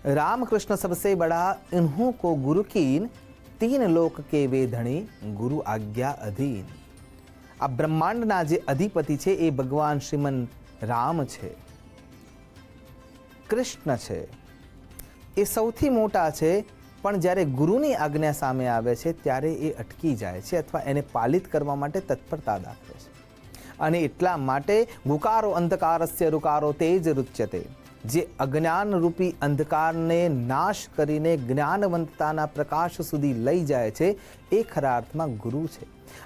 रामकृष्ण सबसे बड़ा इन्हों को गुरु कीन, 3 लोक के वे धणी, गुरु आज्ञा अधीन। आ ब्रह्માંડના જે અધિપતિ છે એ ભગવાન શ્રીમન રામ છે, કૃષ્ણ છે, એ સૌથી મોટા છે, પણ જ્યારે ગુરુની આજ્ઞા સામે આવે છે ત્યારે એ અટકી જાય છે અથવા એને પાલિત કરવા માટે તત્પરતા દાખવે છે. અને એટલા માટે ગુકારો અંધકારસ્ય રુકારો તેજ રુચ્યતે, જે અજ્ઞાન રૂપી અંધકારને નાશ કરીને જ્ઞાનવંતતાના પ્રકાશ સુધી લઈ જાય છે એ ખરા અર્થમાં ગુરુ છે.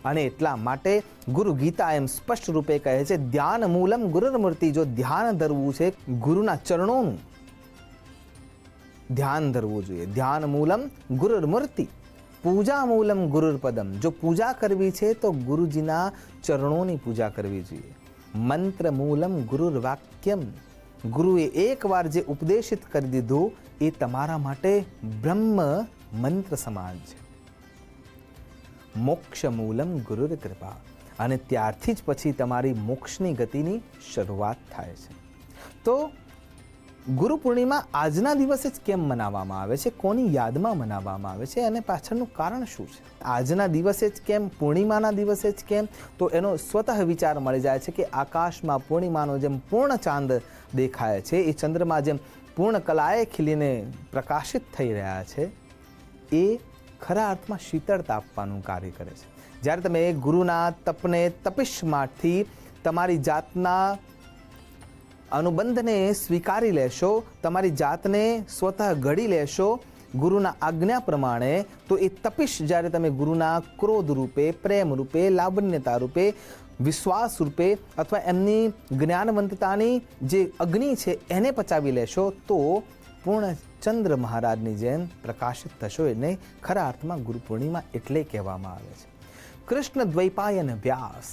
અને એટલા માટે ગુરુ ગીતા એમ સ્પષ્ટ રૂપે કહે છે, ધ્યાન મૂલમ ગુરુર્મૂર્તિ. જો ધ્યાન ધરવું છે, ગુરુના ચરણોનું ધ્યાન ધરવું જોઈએ. ધ્યાન મૂલમ ગુરુર્મૂર્તિ, પૂજા મૂલમ ગુરુર્પદમ. જો પૂજા કરવી છે તો ગુરુજીના ચરણોની પૂજા કરવી જોઈએ. મંત્ર મૂલમ ગુરુર્વાક્યમ. ગુરુએ એકવાર જે ઉપદેશિત કરી દીધું એ તમારા માટે બ્રહ્મ મંત્ર સમાન છે. મોક્ષ મૂલમ ગુરુર કૃપા. અને ત્યારથી જ પછી તમારી મોક્ષની ગતિની શરૂઆત થાય છે. તો ગુરુ પૂર્ણિમા આજના દિવસે જ કેમ મનાવવામાં આવે છે, કોની યાદમાં મનાવવામાં આવે છે અને પાછળનું કારણ શું છે? આજના દિવસે જ કેમ, પૂર્ણિમાના દિવસે જ કેમ? તો એનો સ્વતઃ વિચાર મળી જાય છે કે આકાશમાં પૂર્ણિમાનો જેમ પૂર્ણ ચાંદ દેખાય છે, એ ચંદ્રમાં જેમ પૂર્ણ કલાએ ખીલીને પ્રકાશિત થઈ રહ્યા છે, એ ખરા અર્થમાં શીતળતા આપવાનું કાર્ય કરે છે. જ્યારે તમે ગુરુના તપને, તપિશમાંથી તમારી જાતના અનુબંધને સ્વીકારી લેશો, તમારી જાતને સ્વતઃ ઘડી લેશો ગુરુના આજ્ઞા પ્રમાણે, તો એ તપિશ જ્યારે તમે ગુરુના ક્રોધ રૂપે, પ્રેમ રૂપે, લાવણ્યતા રૂપે, વિશ્વાસ રૂપે અથવા એમની જ્ઞાનવંતતાની જે અગ્નિ છે એને પચાવી લેશો તો પૂર્ણ ચંદ્ર મહારાજની જેમ પ્રકાશિત થશો. એને ખરા અર્થમાં ગુરુ પૂર્ણિમા એટલે કહેવામાં આવે છે. કૃષ્ણ દ્વૈપાયન વ્યાસ,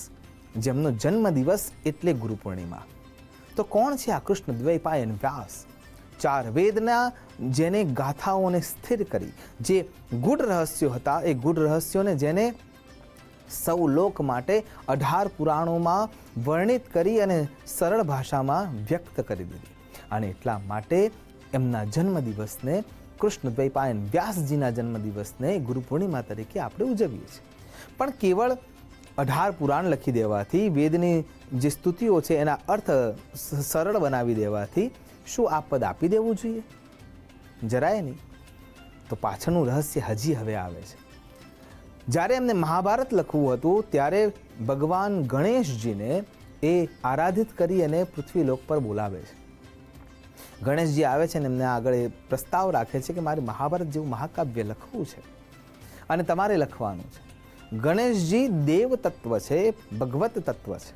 જેમનો જન્મદિવસ એટલે ગુરુ પૂર્ણિમા. તો કોણ છે આ કૃષ્ણ દ્વૈપાયન વ્યાસ? 4 વેદના જેને ગાથાઓને સ્થિર કરી, જે ગૂઢ રહસ્યો હતા, એ ગૂઢ રહસ્યોને જેને સૌ લોક માટે 18 પુરાણોમાં વર્ણિત કરી અને સરળ ભાષામાં વ્યક્ત કરી દીધી. અને એટલા માટે એમના જન્મદિવસને, કૃષ્ણ દ્વૈપાયન વ્યાસજીના જન્મદિવસને ગુરુ પૂર્ણિમા તરીકે આપણે ઉજવીએ છીએ. પણ કેવળ 18 પુરાણ લખી દેવાથી, વેદની જે સ્તુતિઓ છે એના અર્થ સરળ બનાવી દેવાથી શું આ પદ આપી દેવું જોઈએ? જરાય નહીં. તો પાછળનું રહસ્ય હજી હવે આવે છે. જ્યારે એમને મહાભારત લખવું હતું ત્યારે ભગવાન ગણેશજીને એ આરાધિત કરી અને પૃથ્વીલોક પર બોલાવે છે. ગણેશજી આવે છે અને એમને આગળ એ પ્રસ્તાવ રાખે છે કે મારે મહાભારત જેવું મહાકાવ્ય લખવું છે અને તમારે લખવાનું છે. ગણેશજી દેવ તત્વ છે, ભગવત તત્વ છે,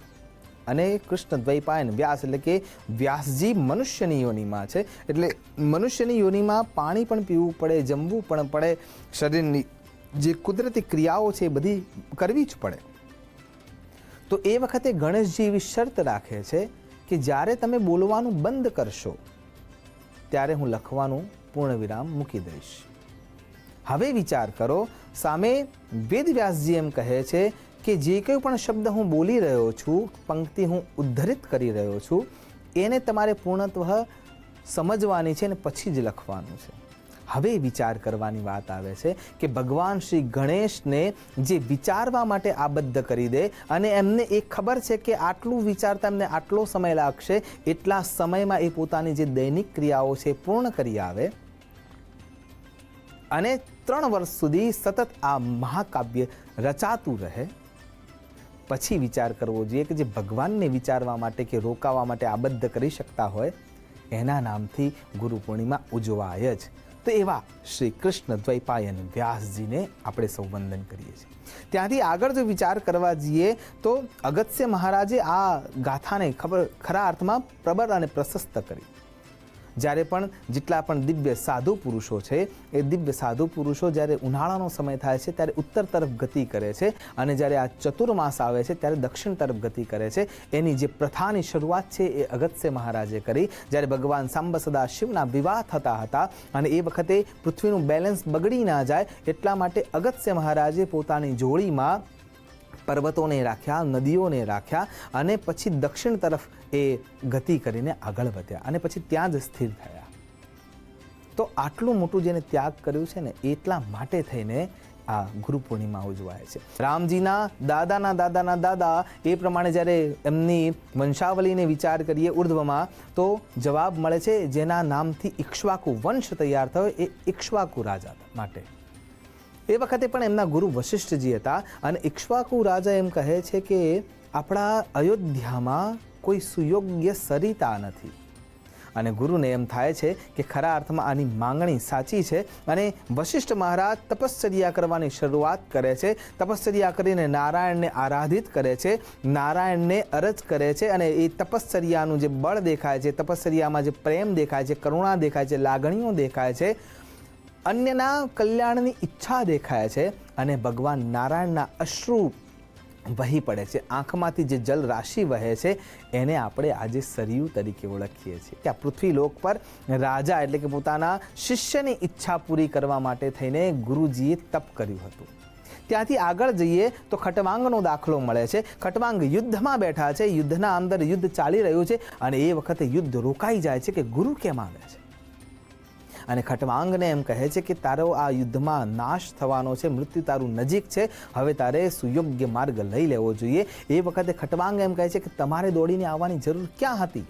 અને કૃષ્ણ દ્વૈપાયન વ્યાસ એટલે કે વ્યાસજી મનુષ્યની યોનિમાં છે. એટલે મનુષ્યની યોનિમાં પાણી પણ પીવું પડે, જમવું પણ પડે, શરીરની જે કુદરતી ક્રિયાઓ છે એ બધી કરવી જ પડે. તો એ વખતે ગણેશજી એવી શરત રાખે છે કે જ્યારે તમે બોલવાનું બંધ કરશો ત્યારે હું લખવાનું પૂર્ણ વિરામ મૂકી દઈશ. હવે વિચાર કરો, સામે વેદવ્યાસજી એમ કહે છે કે જે કંઈ પણ શબ્દ હું બોલી રહ્યો છું, પંક્તિ હું ઉદ્ધરિત કરી રહ્યો છું, એને તમારે પૂર્ણત્વ સમજવાની છે અને પછી જ લખવાનું છે. હવે વિચાર કરવાની વાત આવે છે કે ભગવાન શ્રી ગણેશને જે વિચારવા માટે આબદ્ધ કરી દે અને એમને એ ખબર છે કે આટલું વિચારતા એમને આટલો સમય લાગશે, એટલા સમયમાં એ પોતાની જે દૈનિક ક્રિયાઓ છે પૂર્ણ કરી આવે અને 3 વર્ષ સુધી સતત આ મહાકાવ્ય રચાતું રહે, પછી વિચાર કરવો જોઈએ કે જે ભગવાનને વિચારવા માટે કે રોકાવા માટે આબદ્ધ કરી શકતા હોય એના નામથી ગુરુ પૂર્ણિમા ઉજવાય જ. તો એવા શ્રી કૃષ્ણ દ્વૈપાયન વ્યાસજીને આપણે સૌ વંદન કરીએ છીએ. ત્યાંથી આગળ જો વિચાર કરવા જઈએ તો અગસ્ત્ય મહારાજે આ ગાથાને ખરા અર્થમાં પ્રબળ અને પ્રશસ્ત કરી. જ્યારે પણ જેટલા પણ દિવ્ય સાધુ પુરુષો છે એ દિવ્ય સાધુ પુરુષો જ્યારે ઉનાળાનો સમય થાય છે ત્યારે ઉત્તર તરફ ગતિ કરે છે અને જ્યારે આ ચતુર્માસ આવે છે ત્યારે દક્ષિણ તરફ ગતિ કરે છે. એની જે પ્રથાની શરૂઆત છે એ અગસ્ત્ય મહારાજે કરી. જ્યારે ભગવાન સાંબ સદા શિવના વિવાહ થતા હતા અને એ વખતે પૃથ્વીનું બેલેન્સ બગડી ના જાય એટલા માટે અગસ્ત્ય મહારાજે પોતાની જોડીમાં પર્વતોને રાખ્યા, નદીઓને રાખ્યા અને પછી દક્ષિણ તરફ એ ગતિ કરીને આગળ વધ્યા અને પછી ત્યાં જ સ્થિર થયા. તો તો આટલું મોટું જેને ત્યાગ કર્યું છે ને એટલા માટે થઈને આ ગુરુ પૂર્ણિમા ઉજવાય છે. રામજીના દાદાના દાદાના દાદા એ પ્રમાણે જ્યારે એમની વંશાવલીને વિચાર કરીએ ઉર્ધ્વમાં, તો જવાબ મળે છે જેના નામથી ઇક્ષ્વાકુ વંશ તૈયાર થયો એ ઇક્ષ્વાકુ રાજા માટે. એ વખતે પણ એમના ગુરુ વશિષ્ઠજી હતા અને ઇક્ષ્વાકુ રાજા એમ કહે છે કે આપણા અયોધ્યામાં કોઈ સુયોગ્ય સરિતા નથી. અને ગુરુને એમ થાય છે કે ખરા અર્થમાં આની માંગણી સાચી છે અને વશિષ્ઠ મહારાજ તપશ્ચર્યા કરવાની શરૂઆત કરે છે. તપશ્ચર્યા કરીને નારાયણને આરાધિત કરે છે, નારાયણને અરજ કરે છે અને એ તપશ્ચર્યાનું જે બળ દેખાય છે, તપશ્ચર્યામાં જે પ્રેમ દેખાય છે, કરુણા દેખાય છે, લાગણીઓ દેખાય છે, અન્યના કલ્યાણની ઈચ્છા દેખાય છે અને ભગવાન નારાયણના અશ્રુ વહી પડે છે. આંખમાંથી જે જલ રાશિ વહે છે એને આપણે આજે સરયુ તરીકે ઓળખીએ છીએ. કે આ પૃથ્વીલોક પર રાજા એટલે કે પોતાના શિષ્યની ઈચ્છા પૂરી કરવા માટે થઈને ગુરુજીએ તપ કર્યું હતું. ત્યાંથી આગળ જઈએ તો ખટવાંગનો દાખલો મળે છે. ખટવાંગ યુદ્ધમાં બેઠા છે, યુદ્ધના અંદર યુદ્ધ ચાલી રહ્યું છે અને એ વખતે યુદ્ધ રોકાઈ જાય છે કે ગુરુ કેમ આવે છે. અને ખટવાંગને એમ કહે છે કે તારો આ યુદ્ધમાં નાશ થવાનો છે, મૃત્યુ તારું નજીક છે, હવે તારે સુયોગ્ય માર્ગ લઈ લેવો જોઈએ. એ વખતે ખટવાંગ એમ કહે છે કે તમારે દોડીને આવવાની જરૂર ક્યાં હતી,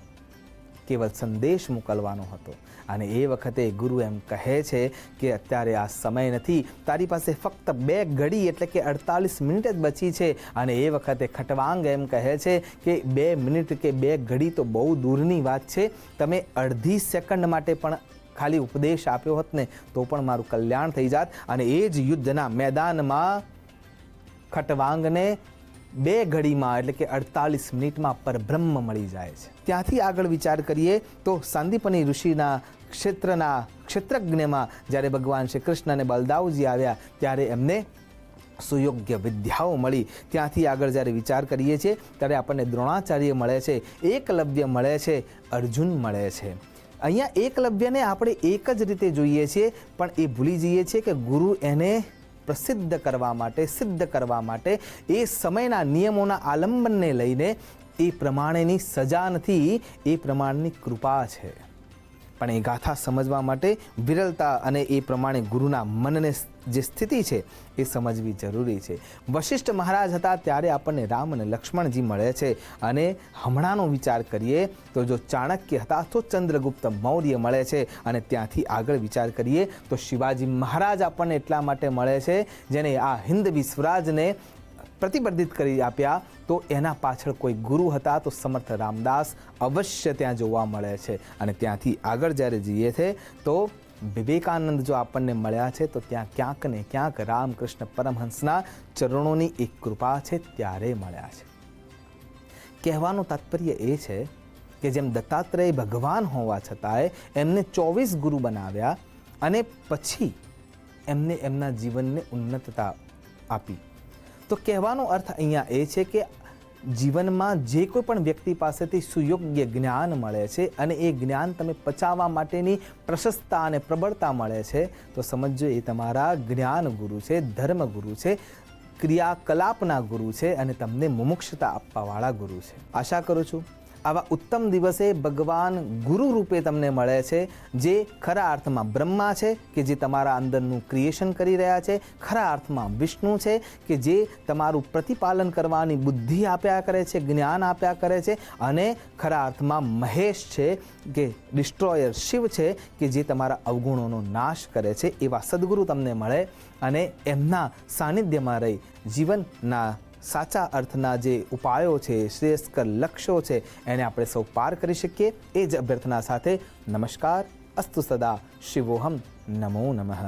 કેવલ સંદેશ મોકલવાનો હતો. અને એ વખતે ગુરુ એમ કહે છે કે અત્યારે આ સમય નથી, તારી પાસે ફક્ત 2 ઘડી એટલે કે 48 મિનિટ જ બચી છે. અને એ વખતે ખટવાંગ એમ કહે છે કે 2 મિનિટ કે 2 ઘડી તો બહુ દૂરની વાત છે, તમે અડધી સેકન્ડ માટે પણ ખાલી ઉપદેશ આપ્યો હોત ને તો પણ મારું કલ્યાણ થઈ જાત. અને એ જ યુદ્ધના મેદાનમાં ખટવાંગને 2 ઘડીમાં એટલે કે 48 મિનિટમાં પરબ્રહ્મ મળી જાય છે. ત્યાંથી આગળ વિચાર કરીએ તો સાંદીપની ઋષિના ક્ષેત્રજ્ઞમાં જ્યારે ભગવાન શ્રી કૃષ્ણ અને બલદાવજી આવ્યા ત્યારે એમને સુયોગ્ય વિદ્યાઓ મળી. ત્યાંથી આગળ જ્યારે વિચાર કરીએ છીએ ત્યારે આપણને દ્રોણાચાર્ય મળે છે, એકલવ્ય મળે છે, અર્જુન મળે છે. અહીંયા એકલવ્યને આપણે એક જ રીતે જોઈએ છીએ પણ એ ભૂલી જઈએ છીએ કે ગુરુ એને પ્રસિદ્ધ કરવા માટે, સિદ્ધ કરવા માટે એ સમયના નિયમોના આલંબનને લઈને એ પ્રમાણેની સજા નથી, એ પ્રમાણની કૃપા છે. પણ એ ગાથા સમજવા માટે વિરલતા અને એ પ્રમાણે ગુરુના મનને જે સ્થિતિ છે એ સમજવી જરૂરી છે. વશિષ્ઠ મહારાજ હતા ત્યારે આપણને રામ અને લક્ષ્મણજી મળે છે. અને હમણાંનો વિચાર કરીએ તો જો ચાણક્ય હતા તો ચંદ્રગુપ્ત મૌર્ય મળે છે. અને ત્યાંથી આગળ વિચાર કરીએ તો શિવાજી મહારાજ આપણને એટલા માટે મળે છે જેને આ હિન્દવી સ્વરાજને પ્રતિબંધિત કરી આપ્યા. તો એના પાછળ કોઈ ગુરુ હતા તો સમર્થ રામદાસ અવશ્ય ત્યાં જોવા મળે છે. અને ત્યાંથી આગળ જ્યારે જઈએ છે તો વિવેકાનંદ જો આપણને મળ્યા છે તો ત્યાં ક્યાંક ને ક્યાંક રામકૃષ્ણ પરમહંસના ચરણોની એક કૃપા છે ત્યારે મળ્યા છે. કહેવાનું તાત્પર્ય એ છે કે જેમ દત્તાત્રેય ભગવાન હોવા છતાંય એમને 24 ગુરુ બનાવ્યા અને પછી એમને એમના જીવનને ઉન્નતતા આપી. તો કહેવાનો અર્થ અહીંયા એ છે કે જીવનમાં જે કોઈ પણ વ્યક્તિ પાસેથી સુયોગ્ય જ્ઞાન મળે છે અને એ જ્ઞાન તમે પચાવવા માટેની પ્રશસ્તતા અને પ્રબળતા મળે છે તો સમજો એ તમારા જ્ઞાન ગુરુ છે, ધર્મ ગુરુ છે, ક્રિયાકલાપના ગુરુ છે અને તમને મુમુક્ષતા આપવાવાળા ગુરુ છે. આશા કરું છું આવા ઉત્તમ દિવસે ભગવાન ગુરુ રૂપે તમને મળે છે જે ખરા અર્થમાં બ્રહ્મા છે કે જે તમારા અંદરનું ક્રિએશન કરી રહ્યા છે, ખરા અર્થમાં વિષ્ણુ છે કે જે તમારું પ્રતિપાલન કરવાની બુદ્ધિ આપ્યા કરે છે, જ્ઞાન આપ્યા કરે છે, અને ખરા અર્થમાં મહેશ છે કે ડિસ્ટ્રોયર શિવ છે કે જે તમારા અવગુણોનો નાશ કરે છે. એવા સદગુરુ તમને મળે અને એમના સાનિધ્યમાં રહી જીવનના સાચા અર્થના જે ઉપાયો છે, શ્રેયસ્કર લક્ષ્યો છે એને આપણે સૌ પાર કરી શકીએ એ જ અભ્યર્થના સાથે નમસ્કાર. અસ્તુ સદા શિવોહમ. નમો નમઃ.